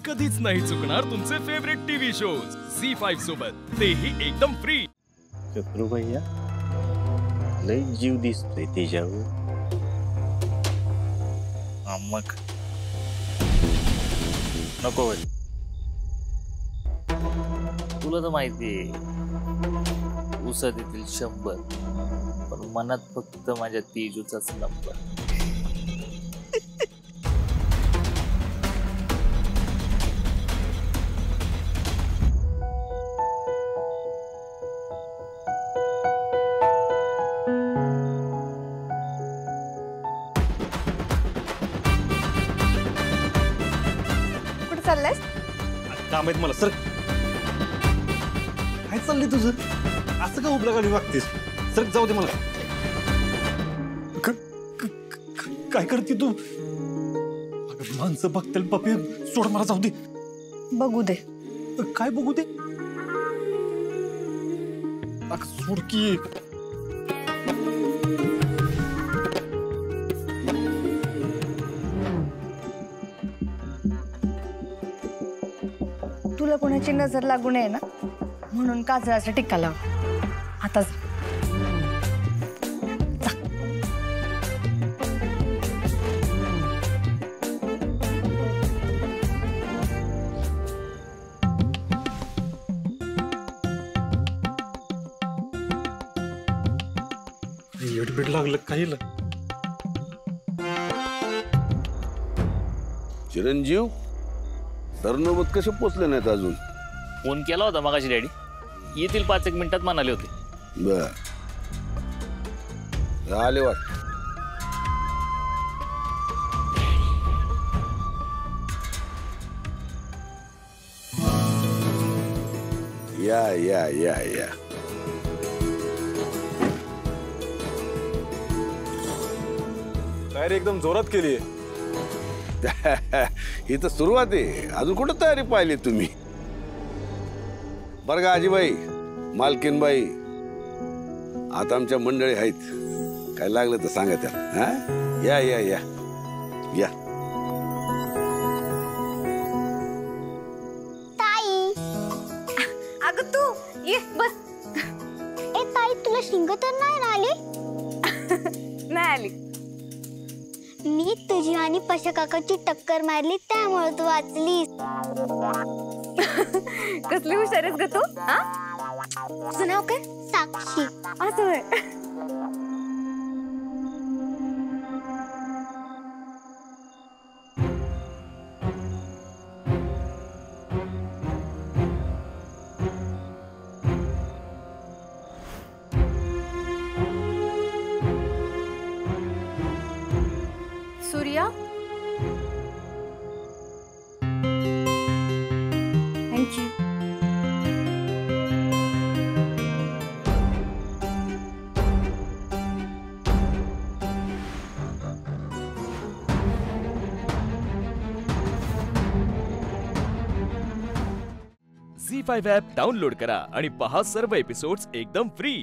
कधीच नाही चुकणार तुमचे फेवरेट टीव्ही शोज झी5 सोबत, तेही एकदम फ्री. शत्रू भैया लय जीव दिसतोय त्याच्यावर. मग नको होय. तुला तर माहितीये उसात येतील 100, पण मनात फक्त माझ्या तेजूचाच नंबर. कुठे चाललायस? काम आहेत मला. सर काय चाललंय तुझं? असं का उभ्या गाडी वागतेस? सर जाऊ दे मला. काय करते तू? माणसं बघतील पप्पी. सोड मला, जाऊ दे. बघू दे. काय बघू दे? सोड की. तुला कोणाची नजर लागू नये ना म्हणून काजळाचा टिक्का लाव. आता जा. एडबीड लागलं काही. चिरंजीव तरनोबत कसे पोचले नाहीत अजून? फोन केला होता मगाशी डॅडी, येतील 5-1 मिनिटात म्हणाले होते. बर आले वाट. या या या या. तयारी एकदम जोरात केली. ही तर सुरुवात आहे, अजून कुठं तयारी पाहिली तुम्ही? बरं का आजीबाई, मालकीनबाई, आता आमच्या मंडळी आहेत, काय लागलं तर सांगा त्याला. हा या या या या. ताई, अगं तू ये बस. ए ताई, तुला शिंग तर नाही ना आली? नाही आली. मी तुझी आणि पशा काकाची टक्कर मारली त्यामुळे तू वाचलीस. कसली हुशार आहेस ग तू. तुझं नाव काय? साक्षी. असं होय. सूर्या, थँक्यू. झी5 ॲप डाउनलोड करा आणि पहा सर्व एपिसोड्स एकदम फ्री.